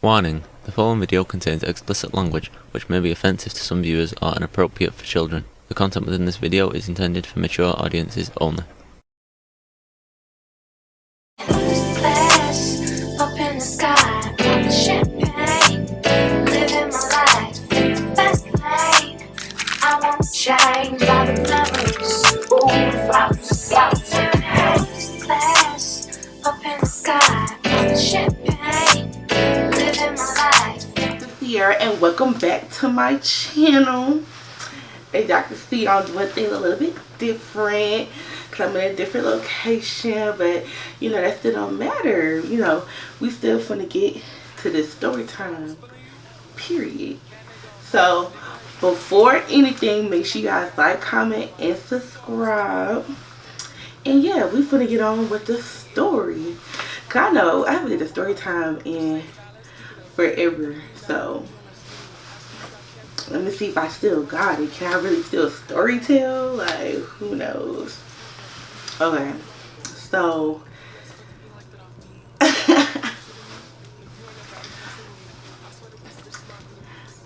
Warning: the following video contains explicit language which may be offensive to some viewers or inappropriate for children. The content within this video is intended for mature audiences only. And welcome back to my channel. As y'all can see, I'm doing things a little bit different because I'm in a different location, but you know that still don't matter. You know, we still finna get to this story time period. So before anything, make sure you guys like, comment, and subscribe. And yeah, we finna get on with the story. Cause I know I haven't did a story time in forever, so let me see if I still got it. Can I really still storytell? Like, who knows? Okay, so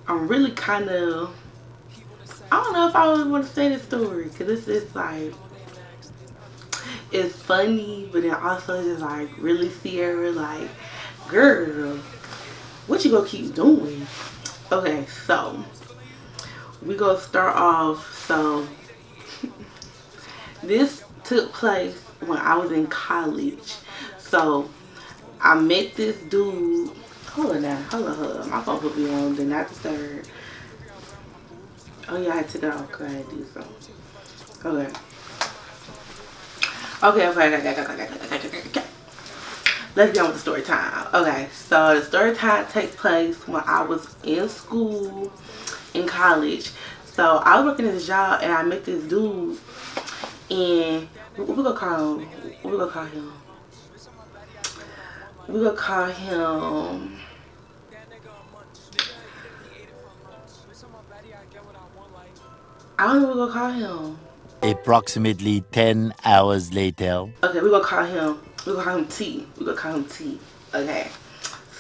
I'm really kind of, I don't know if I really want to say this story because this is like, it's funny, but then also just like really Sierra, like, girl, what you gonna keep doing? Okay, so we gonna start off. So this took place when I was in college. So I met this dude. Hold on now, hold on. My phone put me on, did not disturb. Oh yeah, I took it off because I had to do something. Okay. Okay. Let's get on with the story time. Okay, so the story time takes place when I was in school, in college. So I was working at this job and I met this dude, and what we gonna call him? What we gonna call him? We gonna call him. I don't know what we're gonna call him. Approximately 10 hours later. Okay, we're gonna call him. We're gonna call him T. We're gonna call him T. Okay.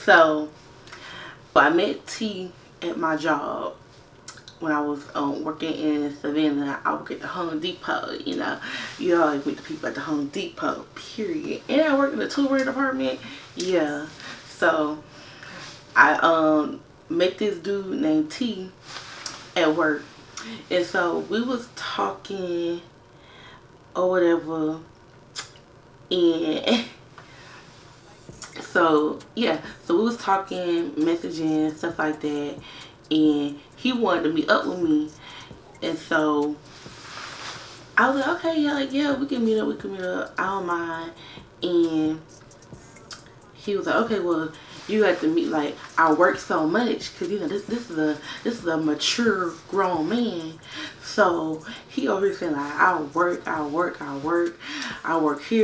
So I met T at my job when I was working in Savannah. I worked at the Home Depot. You know, you always meet the people at the Home Depot. Period. And I worked in the toolroom department. Yeah. So I met this dude named T at work, and so we was talking or whatever, and so yeah, so we was talking, messaging, stuff like that, and he wanted to meet up with me, and so I was like, okay, yeah, like, yeah, we can meet up, I don't mind. And he was like, okay, well, you have to meet, like, I work so much because, you know, this is a mature grown man. So he over here saying, like, I work here,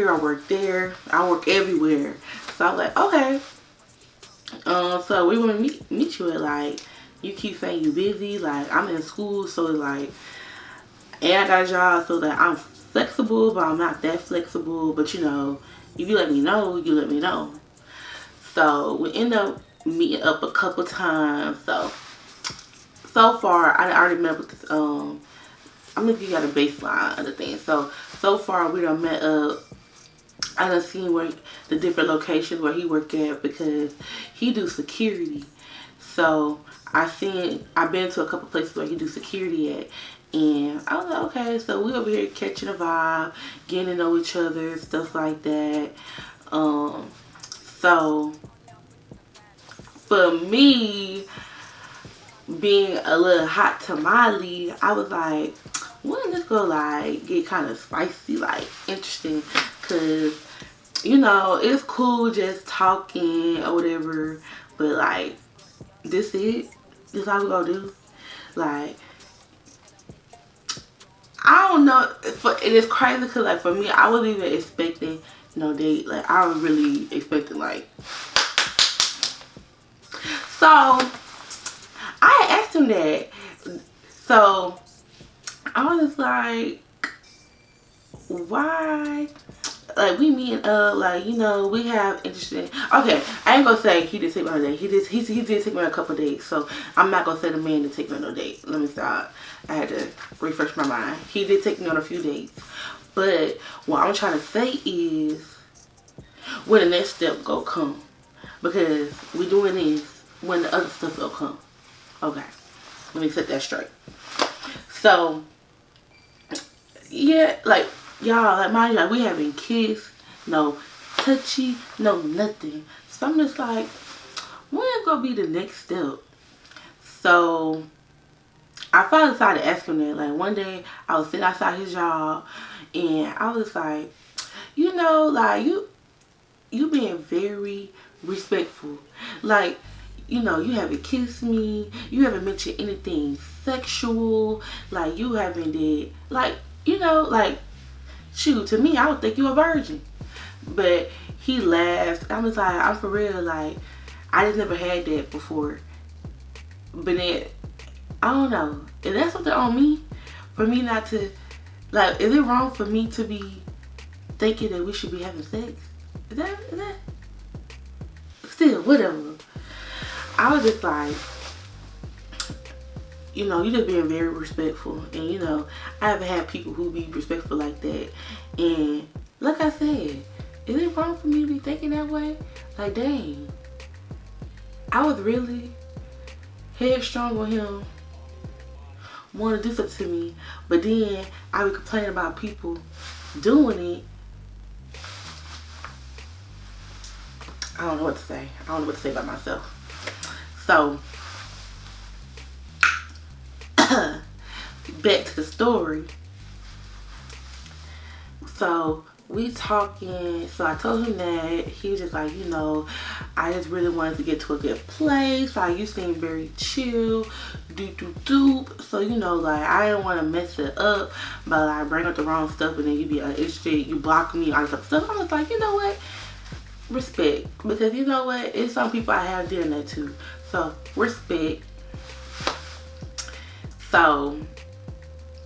I work there, I work everywhere. So I was like, okay. So we want to meet you at, like, you keep saying you busy, like, I'm in school, so it's like, and I got a job, so that I'm flexible, but I'm not that flexible. But you know, if you let me know, you let me know. So we end up meeting up a couple times. So far I already met with this. I'm gonna give you got a baseline of the thing. So far we done met up. I done seen where the different locations where he work at because he do security. So I've been to a couple places where he do security at. And I was like, okay, so we over here catching a vibe, getting to know each other, stuff like that. So for me, being a little hot tamale, I was like, wouldn't this go like get kind of spicy, like interesting? Cause you know it's cool just talking or whatever, but like this how we gonna do? Like, I don't know. It is crazy because, like, for me, I wasn't even expecting no date. Like, I was really expecting, like. So, I had asked him that. So, I was like, why? like we meet up, like, you know, we have interesting. Okay, I ain't gonna say he did take me on a date. He did take me on a couple of dates. So I'm not gonna say the man did take me on no date. Let me stop. I had to refresh my mind. He did take me on a few dates, but what I'm trying to say is when the next step go come, because we doing this when the other stuff will come. Okay, let me set that straight. So yeah, like y'all, like mind you, like, we haven't kissed, no touchy, no nothing. So I'm just like, when's gonna be the next step? So I finally decided to ask him that. Like one day I was sitting outside his job and I was like, you know, like you being very respectful. Like, you know, you haven't kissed me, you haven't mentioned anything sexual, like you haven't did, like, you know, like, shoot, to me I would think you a virgin. But he laughed. I was like, I'm for real, like I just never had that before. But then I don't know, is that something on me for me not to, like, is it wrong for me to be thinking that we should be having sex? Is that still whatever. I was just like, you know, you just being very respectful. And you know, I haven't had people who be respectful like that. And like I said, is it wrong for me to be thinking that way? Like, dang, I was really headstrong on him, want to do something to me, but then I would complain about people doing it. I don't know what to say. I don't know what to say about myself. So back to the story. So we talking, so I told him that. He was just like, you know, I just really wanted to get to a good place. Like, you seem very chill, doop. So, you know, like, I didn't want to mess it up, but like bring up the wrong stuff and then you be uninterested, you block me, all this other stuff. I was like, you know what, respect, because you know what, it's some people I have done that too. So respect. So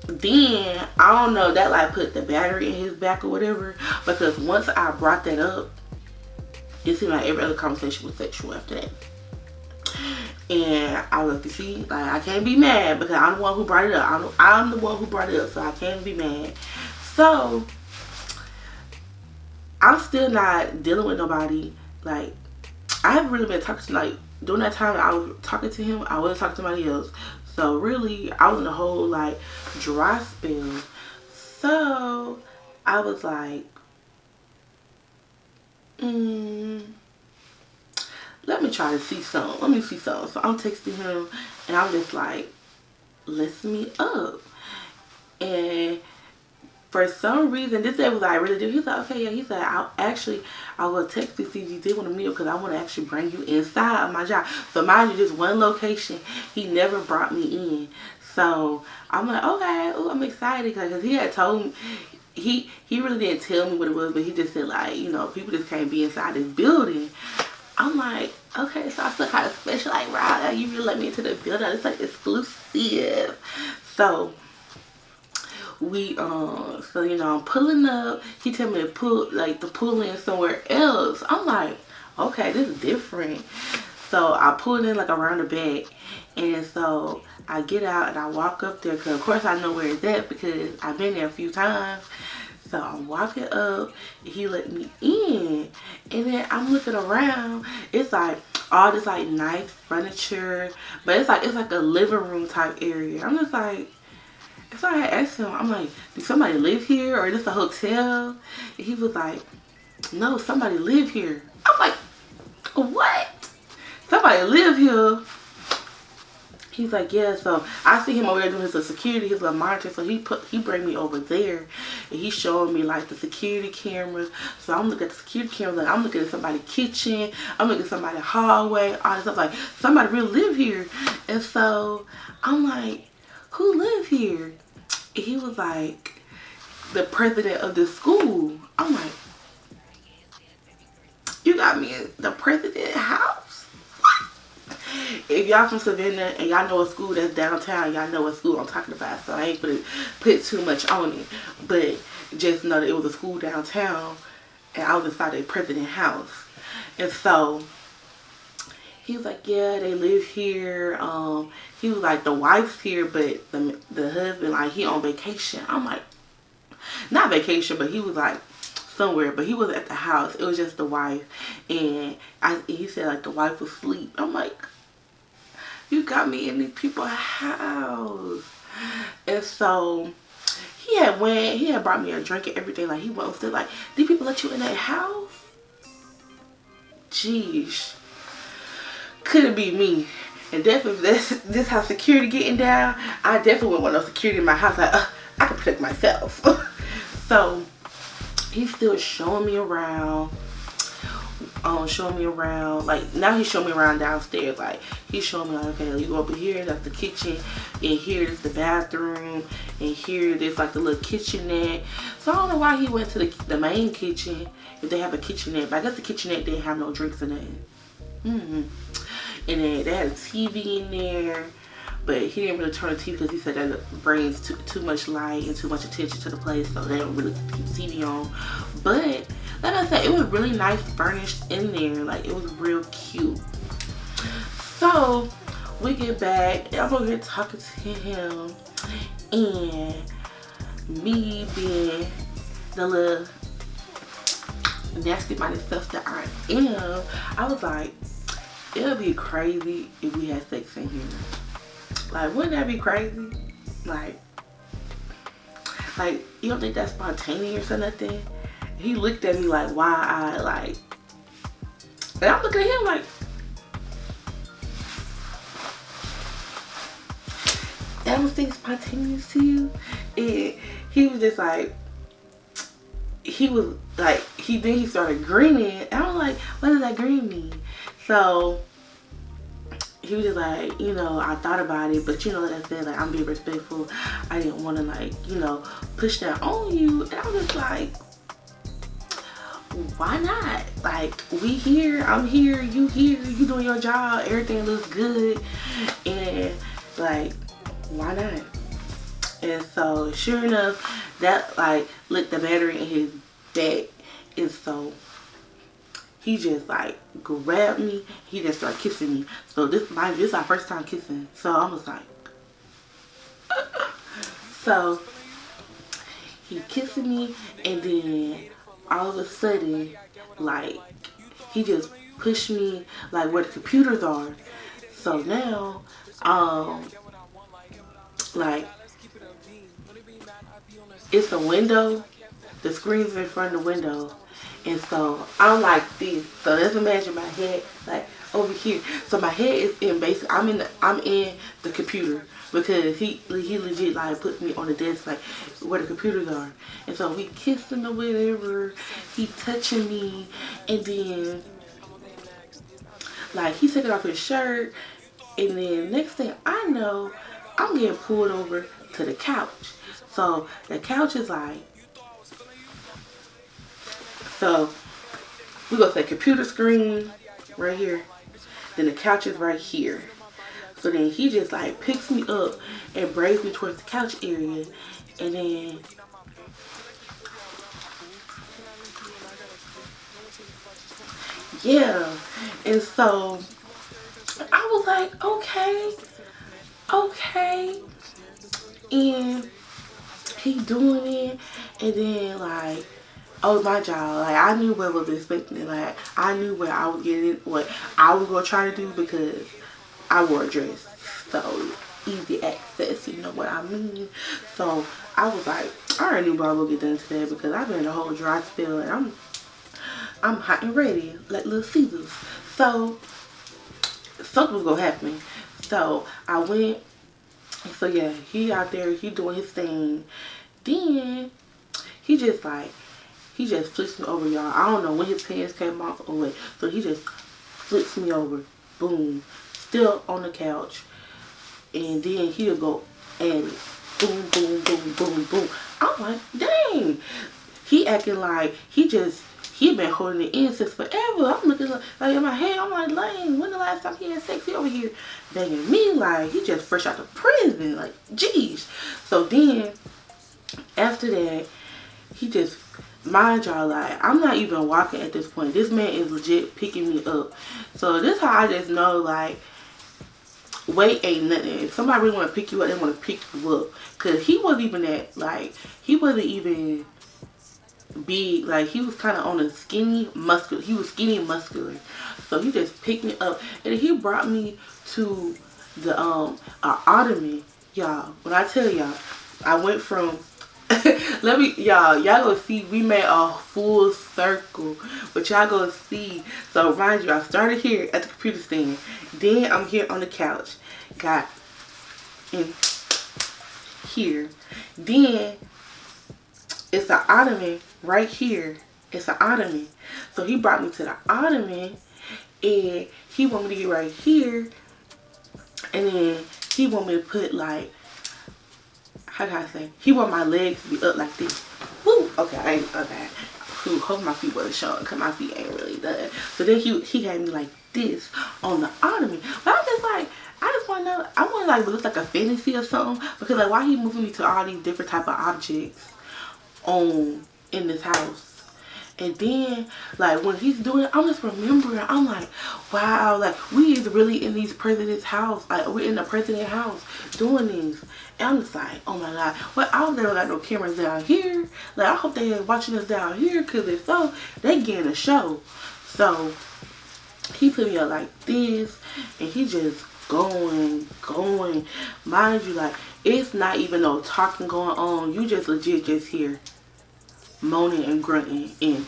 then I don't know, that like put the battery in his back or whatever, because once I brought that up, it seemed like every other conversation was sexual after that. And I was like, you see, like, I can't be mad because I'm the one who brought it up. I'm the one who brought it up, so I can't be mad. So I'm still not dealing with nobody. Like, I haven't really been talking to, like, during that time I was talking to him, I wasn't talking to somebody else. So really, I was in a whole like dry spell. So I was like, let me try to see something. Let me see something. So I'm texting him and I'm just like, let's meet up. And for some reason, this day was like really good. He's like, okay, yeah. He's like, I will text you see if you did want to meet up because I want to actually bring you inside of my job. So mind you, just one location. He never brought me in. So I'm like, okay, ooh, I'm excited because he had told me, he really didn't tell me what it was, but he just said like, you know, people just can't be inside this building. I'm like, okay, so I feel kind of special, like, wow, you really let me into the building. It's like exclusive. So we so you know, I'm pulling up. He told me to pull in somewhere else. I'm like, okay, this is different. So I pulled in like around the back, and so I get out and I walk up there because of course I know where it's at because I've been there a few times. So I'm walking up, he let me in, and then I'm looking around. It's like all this like nice furniture, but it's like a living room type area. I'm just like, so I asked him, I'm like, do somebody live here or is this a hotel? And he was like, no, somebody live here. I'm like, what? Somebody live here? He's like, yeah. So I see him over there doing his security, his little monitor. So he bring me over there and he's showing me like the security cameras. So I'm looking at the security cameras, like I'm looking at somebody's kitchen, I'm looking at somebody's hallway, all this stuff. Like, somebody really live here. And so I'm like, who live here? And he was like, the president of the school. I'm like, you got me in the president's house? What? If y'all from Savannah and y'all know a school that's downtown, y'all know what school I'm talking about. So I ain't gonna put too much on it. But just know that it was a school downtown. and I was inside the president's house. And so he was like, yeah, they live here. He was like, the wife's here, but the husband, like, he on vacation. I'm like, not vacation, but he was like somewhere, but he was at the house. It was just the wife, and he said like the wife was asleep. I'm like, you got me in these people's house. And so he had brought me a drink and everything. Like, he went to like, these people let you in that house? Jeez. Couldn't be me. And definitely, if this how security getting down, I definitely wouldn't want no security in my house. Like, I can protect myself. So he's still showing me around. Like, now he's showing me around downstairs. Like, he's showing me like, okay, you go over here, that's the kitchen, and here's the bathroom, and here there's like the little kitchenette. So I don't know why he went to the main kitchen if they have a kitchenette, but I guess the kitchenette didn't have no drinks in it. And then they had a TV in there, but he didn't really turn the TV because he said that brings too much light and too much attention to the place, so they don't really keep the TV on. But like I said, it was really nice furnished in there. Like, it was real cute. So we get back, and I'm over here talking to him, and me being the little nasty minded stuff that I am, I was like, it would be crazy if we had sex in here. Like, wouldn't that be crazy? Like, you don't think that's spontaneous or nothing? He looked at me like, wide-eyed, like, and I'm looking at him like, that don't seem spontaneous to you? And he was just like, then he started grinning, and I was like, what does that grin mean? So he was just like, you know, I thought about it, but you know, like I said, like, I'm being respectful. I didn't want to, like, you know, push that on you. And I was just like, why not? Like, we here, I'm here, you here, you doing your job, everything looks good, and like, why not? And so sure enough, that like lit the battery in his back, and so he just like grabbed me, he just started kissing me. So this is our first time kissing, so I was like, so he kissing me, and then all of a sudden, like, he just pushed me like where the computers are. So now, like, it's a window, the screen's in front of the window, and so I'm like this. So let's imagine my head like over here. So my head is in I'm in the computer, because he legit like put me on the desk like where the computers are. And so we kissing or whatever, he touching me, and then like he taking off his shirt, and then next thing I know, I'm getting pulled over to the couch. So the couch is like, so we go to the computer screen right here, then the couch is right here. So then he just like picks me up and brings me towards the couch area, and then yeah, and so I was like, okay, and he doing it, and then like, oh my job, like I knew what was expecting. Like, I knew what I was getting, what I was gonna try to do, because I wore a dress, so easy access, you know what I mean. So I was like, I already knew what I was gonna get done today, because I've been in a whole dry spell, and I'm hot and ready like Little Caesars. So something was gonna happen. So I went. So yeah, he out there, he doing his thing. Then he just flips me over, y'all. I don't know when his pants came off or what. So he just flips me over. Boom. Still on the couch. And then he'll go at it. Boom, boom, boom, boom, boom. I'm like, dang. He acting like he been holding it in since forever. I'm looking like in my head, I'm like, Lane, when the last time he had sex? He over here banging me like he just fresh out of prison. Like, geez. So then, after that, he just mind y'all, like, I'm not even walking at this point. This man is legit picking me up. So this how I just know, like, weight ain't nothing. If somebody really want to pick you up, they want to pick you up. Because he wasn't even that, like, he wasn't even big. Like, he was kind of on a skinny, muscular. He was skinny and muscular. So he just picked me up. And he brought me to the, ottoman. Y'all, when I tell y'all, I went from y'all go see, we made a full circle, but y'all go see. So mind you, I started here at the computer stand, then I'm here on the couch, got in here, then it's an ottoman right here. It's an ottoman. So he brought me to the ottoman, and he want me to get right here, and then he want me to put, like, how can I say? He want my legs to be up like this. Woo! Okay, okay. Ooh, hope my feet wasn't showing, because my feet ain't really done. So then he had me like this on the ottoman. But I'm just like, I just want to know, I want to, like, look like a fantasy or something. Because, like, why he moving me to all these different type of objects in this house? And then, like, when he's doing it, I'm just remembering, I'm like, wow, like, we is really in these president's house. Like, we're in the president's house doing this. And I'm just like, oh my God. Well, I hope they don't got no cameras down here. Like, I hope they are watching us down here, because if so, they getting a show. So, he put me up like this, and he just going. Mind you, like, it's not even no talking going on. You just legit just hear moaning and grunting, and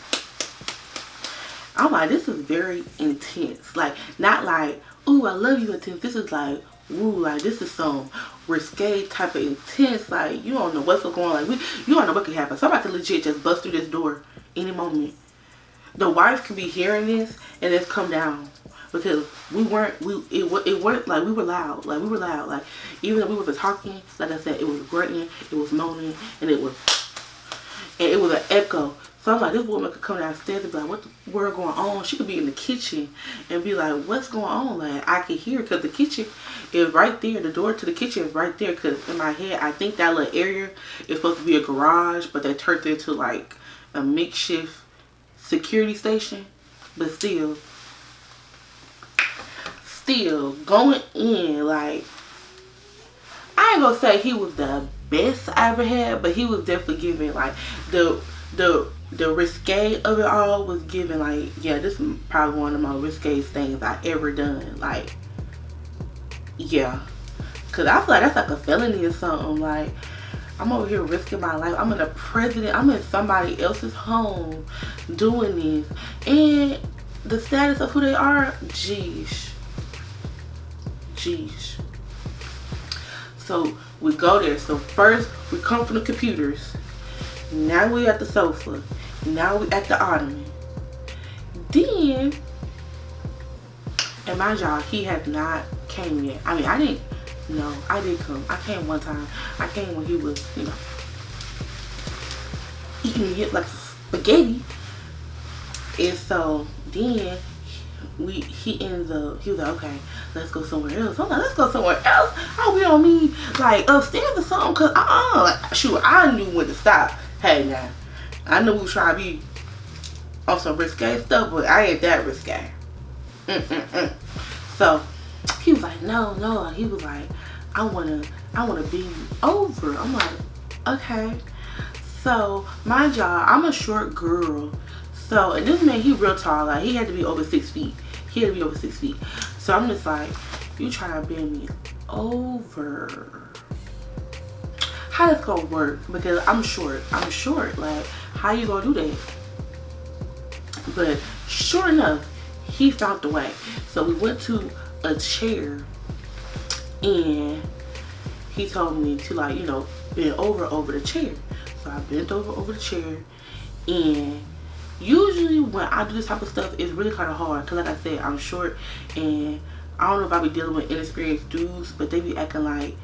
I'm like, this is very intense. Like, not like, ooh, I love you intense. This is like, ooh, like, this is some risque type of intense. Like, you don't know what's going on. Like, you don't know what could happen. Somebody could legit just bust through this door any moment. The wife could be hearing this and it's come down, because it weren't like, we were loud. Like, we were loud. Like, even though we were talking, like I said, it was grunting, it was moaning, and it was an echo. So I'm like, this woman could come downstairs and be like, what the world going on? She could be in the kitchen and be like, what's going on? Like, I can hear, because the kitchen is right there. The door to the kitchen is right there. Because in my head, I think that little area is supposed to be a garage, but they turned it into, like, a makeshift security station. But still going in, like, I ain't gonna say he was the best I ever had, but he was definitely giving, like, the risque of it all was giving, like, yeah, this is probably one of the most risque things I ever done. Like, yeah, because I feel like that's like a felony or something. Like, I'm over here risking my life. I'm I'm in somebody else's home doing this, and the status of who they are, jeez. So we go there. So first we come from the computers. Now we at the sofa. Now we at the ottoman. Then, and mind y'all, he had not came yet. I mean, I did come. I came one time. I came when he was, eating it like spaghetti. And so then he was like, okay, let's go somewhere else. I'm like, let's go somewhere else? Oh, we don't mean like upstairs or something? Cause like, shoot, I knew when to stop. Hey, now, I knew we was trying to be on some risque stuff, but I ain't that risque. So he was like, no. He was like, I wanna be over. I'm like, okay. So mind y'all, I'm a short girl. So, and this man, he real tall. Like, he had to be over 6 feet. So I'm just like, you trying to bend me over? How that's gonna work? Because I'm short. Like, how you gonna do that? But sure enough, he found the way. So we went to a chair, and he told me to, like, bend over the chair. So I bent over the chair, and usually when I do this type of stuff, it's really kind of hard, because like I said, I'm short, and I don't know if I be dealing with inexperienced dudes, but they be acting like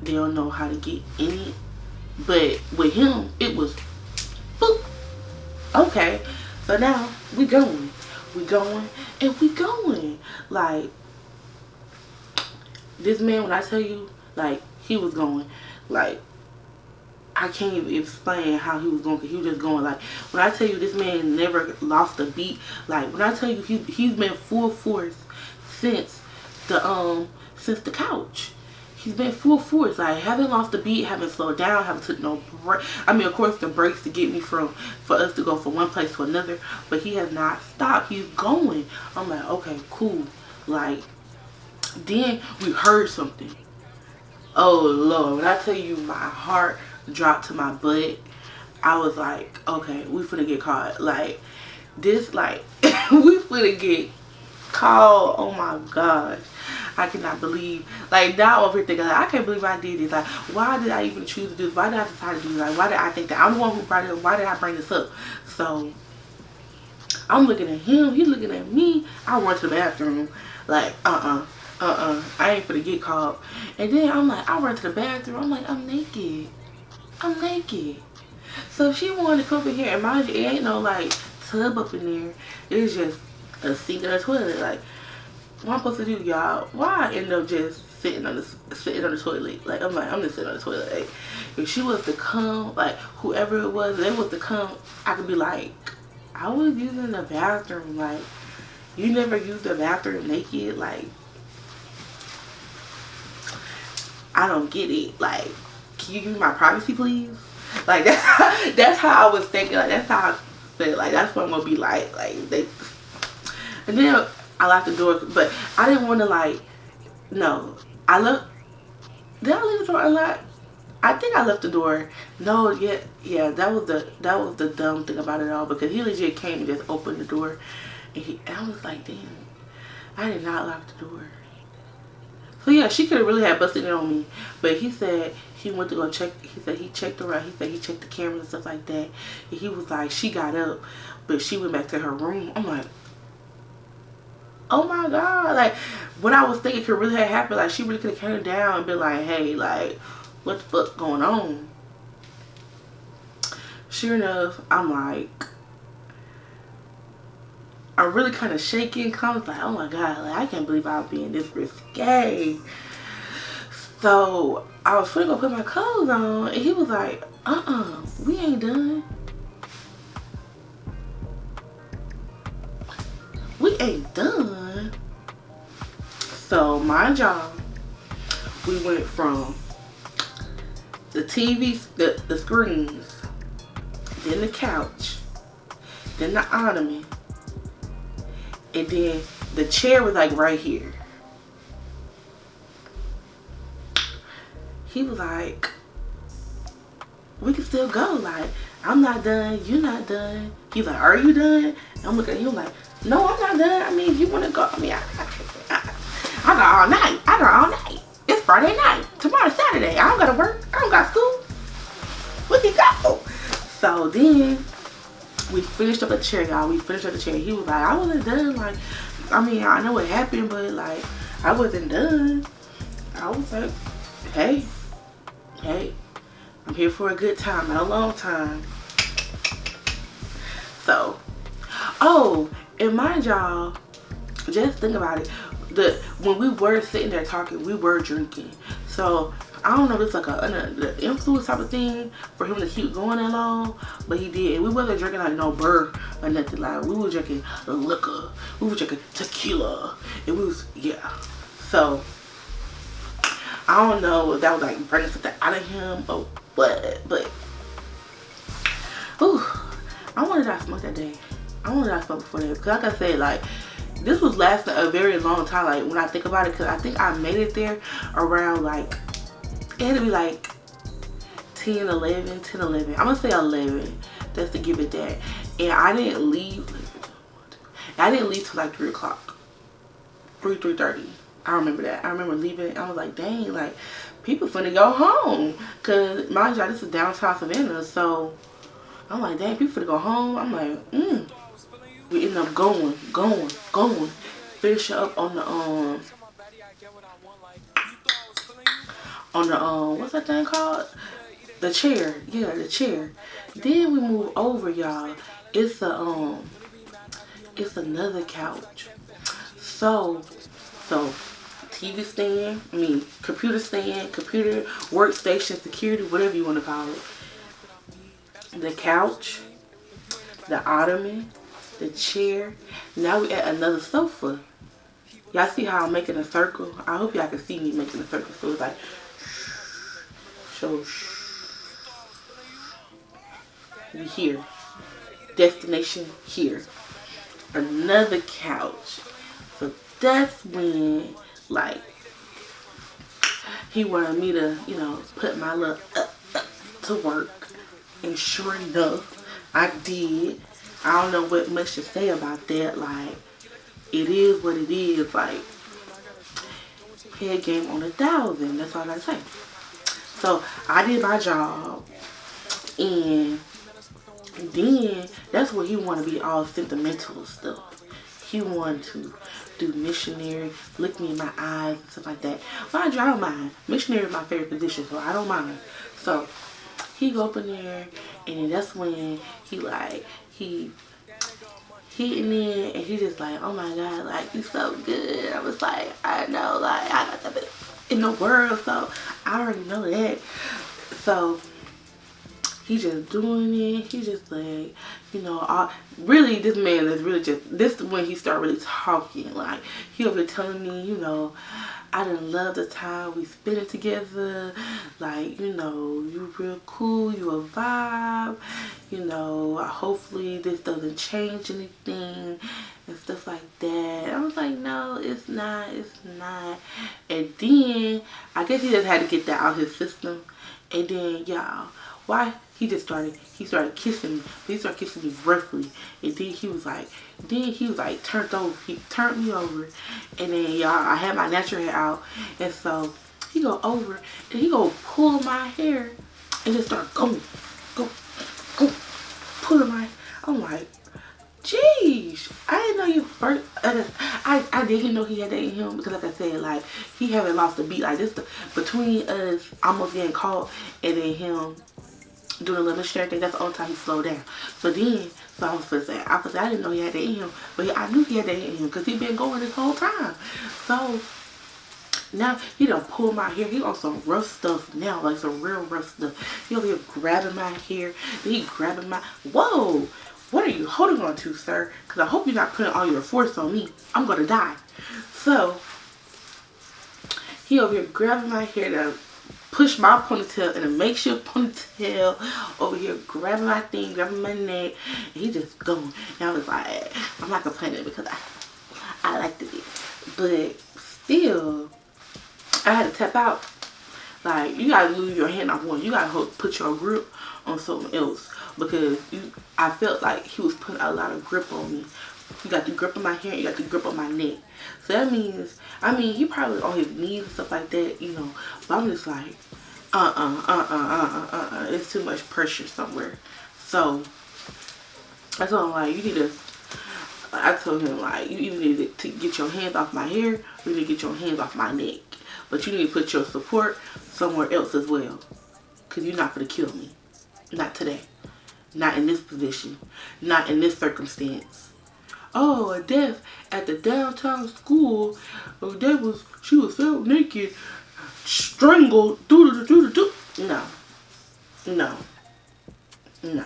they don't know how to get in it. But with him, it was boop. Okay, so now we going. Like, this man, when I tell you, like, he was going, like, I can't even explain how he was going. Cause he was just going like, when I tell you this man never lost a beat. Like when I tell you he's been full force since the couch. He's been full force. Like haven't lost a beat, haven't slowed down, haven't took no break. I mean, of course the breaks to get me for us to go from one place to another, but he has not stopped. He's going. I'm like, okay, cool. Like then we heard something. Oh Lord, when I tell you my heart dropped to my butt, I was like, okay, we finna get caught. Like this, like we finna get caught. Oh my gosh, I cannot believe. Like now over here thinking, like, I can't believe I did this. Like why did I even choose to do this? Why did I decide to do this? Like why did I think that I'm the one who brought it up? Why did I bring this up? So I'm looking at him, he's looking at me. I run to the bathroom like I ain't finna get caught. And then I'm like, I run to the bathroom. I'm like, I'm naked. So she wanted to come in here, and mind you, it ain't no like tub up in there. It's just a sink and a toilet. Like, what I'm supposed to do, y'all? Why I end up just sitting on the toilet? Like, I'm like, I'm just sitting on the toilet. Like, if she was to come, like whoever it was, they was to come, I could be like, I was using the bathroom. Like, you never used the bathroom naked? Like, I don't get it. Like, can you give me my privacy, please? Like, that's how I was thinking. Like, that's how I felt. Like, that's what I'm gonna be like. Like, they. And then I locked the door, but I didn't want to like. No, I left. Did I leave the door unlocked? I think I left the door. No, yeah. That was the dumb thing about it all, because he legit came and just opened the door, and I was like, damn, I did not lock the door. So yeah, she could have really had busted it on me. But he said he went to go check. He said he checked around. He said he checked the cameras and stuff like that. And he was like, she got up, but she went back to her room. I'm like, oh my God. Like, what I was thinking could really have happened. Like, she really could have came down and been like, hey, like, what the fuck going on? Sure enough, I'm like, I'm really kind of shaking. I was like, oh my God, like, I can't believe I'm being this risque. So I was finna go put my clothes on, and he was like, we ain't done. We ain't done. So mind y'all, we went from the TV, the screens, then the couch, then the ottoman, and then the chair was like right here. He was like, we can still go. Like, I'm not done, you're not done. He's like, are you done? And I'm looking at him like, no, I'm not done. I mean, if you want to go, I mean, I got all night. I got all night. It's Friday night. Tomorrow's Saturday. I don't got to work. I don't got school. Where you go? So then we finished up the chair, y'all. We finished up the chair. He was like, I wasn't done. Like, I mean, I know what happened, but like, I wasn't done. I was like, hey, I'm here for a good time, not a long time. So, oh, and mind y'all, just think about it. When we were sitting there talking, we were drinking. So I don't know, this like the influence type of thing for him to keep going that long, but he did. And we wasn't drinking like no bourbon or nothing. Like, we were drinking liquor, we were drinking tequila. It was, yeah. So I don't know if that was like bringing something out of him or what, but ooh, I wanted to smoke that day. I wanted to smoke before that, because like I said, like, this was lasting a very long time. Like, when I think about it, because I think I made it there around like, it had to be like 10, 11. I'm gonna say 11, just to give it that. And I didn't leave till like 3 o'clock, 3:30. I remember that. I remember leaving. I was like, dang, like, people finna go home, because mind you, this is downtown Savannah. So I'm like, dang, people finna go home. I'm like, we end up going. Finish up on the what's that thing called? The chair. Yeah, the chair. Then we move over, y'all. It's another couch. So TV stand, computer stand, computer workstation, security, whatever you want to call it. the couch, the ottoman, the chair. Now we at another sofa. Y'all see how I'm making a circle? I hope y'all can see me making a circle. So it's like, so we here. Destination here. Another couch. So that's when, like, he wanted me to, you know, put my little to work. And sure enough, I did. I don't know what much to say about that. Like, it is what it is. Like, head game on 1,000. That's all I gotta say. So I did my job, and then that's where he wanted to be all sentimental and stuff. He wanted to do missionary, look me in my eyes and stuff like that. Mind you, I don't mind. Missionary is my favorite position, so I don't mind. So he go up in there, and then that's when he hitting in, and he just like, oh my god, like, you so good. I was like, I know, like, I got the best in the world, so I already know that. So he just doing it. He just like, you know, really, this man is really just, this is when he started really talking. Like, he over telling me, you know, I didn't love the time we spent it together. Like, you know, you real cool, you a vibe. You know, hopefully this doesn't change anything and stuff like that. I was like, no, it's not, it's not. And then, I guess he just had to get that out of his system. And then, y'all, why? He started kissing me. He started kissing me roughly. And then he was like, turned over. He turned me over. And then, y'all, I had my natural hair out. And so he go over and he go pull my hair and just start going, pulling my, I'm like, jeez, I didn't know you first. I didn't know he had that in him because, like I said, like, he haven't lost a beat. Like, this, between us almost getting caught and then him doing a little missionary thing, that's the only time he slowed down. So then, I was supposed to say, I didn't know he had that in him, but I knew he had that in him because he been going this whole time. So now he done pulled my hair. He on some rough stuff now, like some real rough stuff. He over here grabbing my hair. Then he grabbing my, whoa, what are you holding on to, sir? Because I hope you're not putting all your force on me. I'm going to die. So he over here grabbing my hair to push my ponytail in a makeshift ponytail, over here grabbing my thing, grabbing my neck, and he just going. And I was like, I'm not complaining because I liked it. But still, I had to tap out. Like, you gotta lose your hand off one. You gotta put your grip on something else. Because I felt like he was putting a lot of grip on me. You got the grip on my hair, you got the grip on my neck. So that means, I mean, he probably on his knees and stuff like that, you know. But I'm just like, it's too much pressure somewhere. So I told him, like, I told him, like, you either need to get your hands off my hair, or you need to get your hands off my neck. But you need to put your support somewhere else as well. Because you're not going to kill me. Not today. Not in this position. Not in this circumstance. Oh, a death at the downtown school. She was found naked, strangled. No. No. No.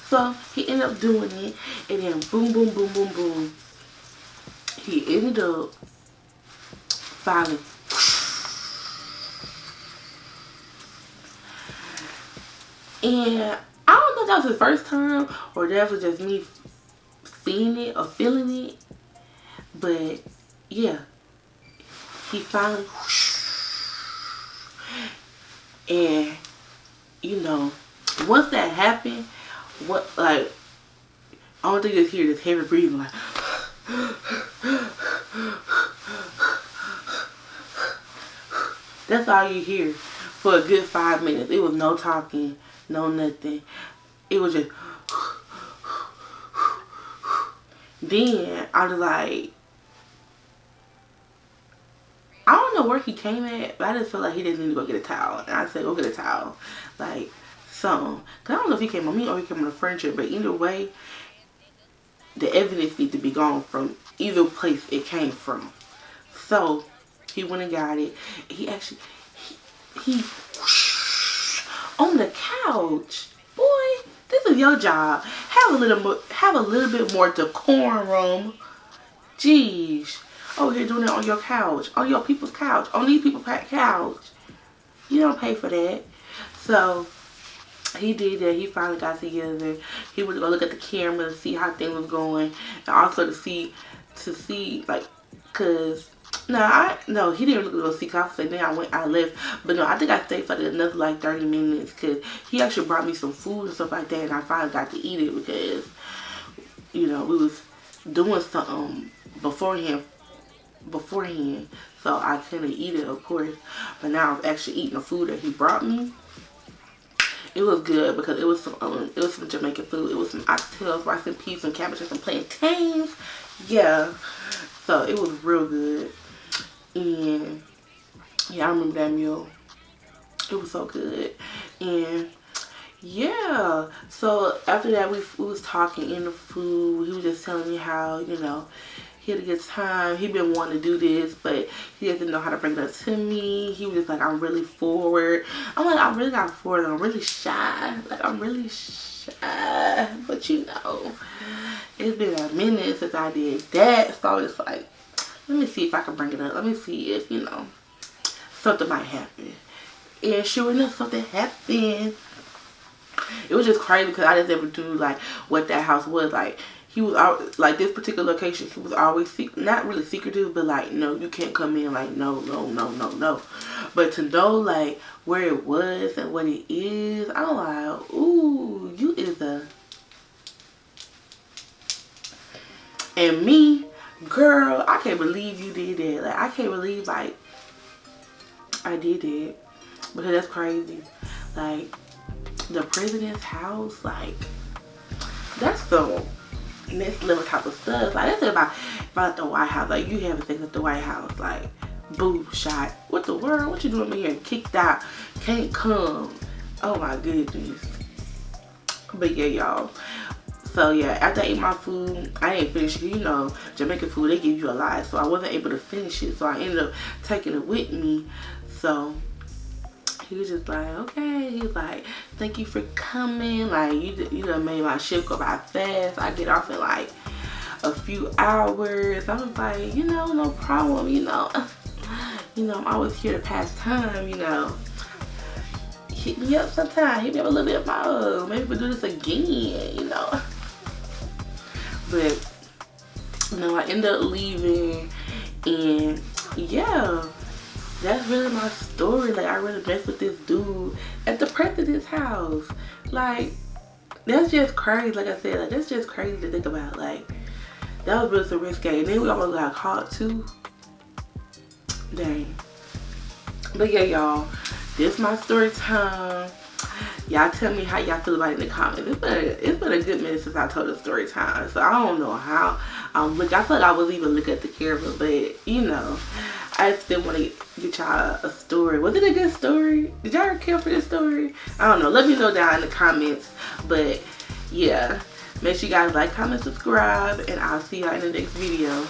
So he ended up doing it. And then boom, boom, boom, boom, boom. He ended up finally. And I don't know if that was his first time or that was just me seeing it or feeling it. But yeah, he finally, and you know, once that happened, I don't think you just hear this heavy breathing, like, that's all you hear for a good 5 minutes. It was no talking, no nothing. It was just, then I was like, I don't know where he came at, but I just felt like he didn't need to go get a towel. And I said, go get a towel. Like, something. Because I don't know if he came on me or he came on the furniture, but either way, the evidence needs to be gone from either place it came from. So he went and got it. He actually, he on the couch. Boy, This is your job. Have a little bit more decorum. Jeez. Over here doing it on your couch. On your people's couch. On these people's couch. You don't pay for that. So, he did that. He finally got together. He was going to look at the camera to see how things was going. And also to see, like, cause, no, he didn't really go see, cause I was like, then I left. But no, I think I stayed for another, like, 30 minutes, cause he actually brought me some food and stuff like that, and I finally got to eat it because, you know, we was doing something beforehand, so I couldn't eat it, of course. But now I'm actually eating the food that he brought me. It was good because it was some Jamaican food. It was some oxtails, rice and peas, and cabbage, and some plantains. Yeah, so it was real good. And yeah, I remember that meal. It was so good. And yeah, so after that we was talking in the food. He was just telling me how, you know, he had a good time. He been wanting to do this, but he doesn't know how to bring it up to me. He was just like, I'm really forward. I'm like, I'm really not forward. I'm really shy. Like, I'm really shy. But you know, it's been a minute since I did that. So it's like, let me see if I can bring it up. Let me see if, you know, something might happen. And sure enough, something happened. It was just crazy because I just never knew, like, what that house was. Like, he was always, like, this particular location, he was always, not really secretive, but, like, no, you can't come in, like, no. But to know, like, where it was and what it is, I'm like, ooh, you is a... And me, girl, I can't believe you did that. Like, I can't believe, like, I did it. Because that's crazy. Like, the president's house, like, that's so... next level type of stuff. Like, that's about the White House. Like, you having sex at the White House, like, boob shot. What the world? What you doing in here? Kicked out, can't come. Oh my goodness. But yeah, y'all. So yeah, after I ate my food, I didn't finish it. You know, Jamaican food, they give you a lot, so I wasn't able to finish it. So I ended up taking it with me. So he was just like, okay. He was like, thank you for coming. Like, you done made my shift go by fast. I get off in like a few hours. I was like, you know, no problem. You know, I'm always here to pass time. You know, hit me up sometime. Hit me up a little bit more. Maybe we'll do this again. You know, but no, I ended up leaving, and yeah. That's really my story. Like, I really messed with this dude at the president's house. Like, that's just crazy. Like I said, like, that's just crazy to think about. Like, that was really so risque. And then we almost got caught too. Dang. But yeah, y'all, this is my story time. Y'all tell me how y'all feel about it in the comments. It's been a good minute since I told a story time. So I don't know how I'm looking. I feel like I was even looking at the camera, but you know, I still want to get y'all a story. Was it a good story? Did y'all care for this story? I don't know. Let me know down in the comments. But yeah, make sure you guys like, comment, subscribe, and I'll see y'all in the next video.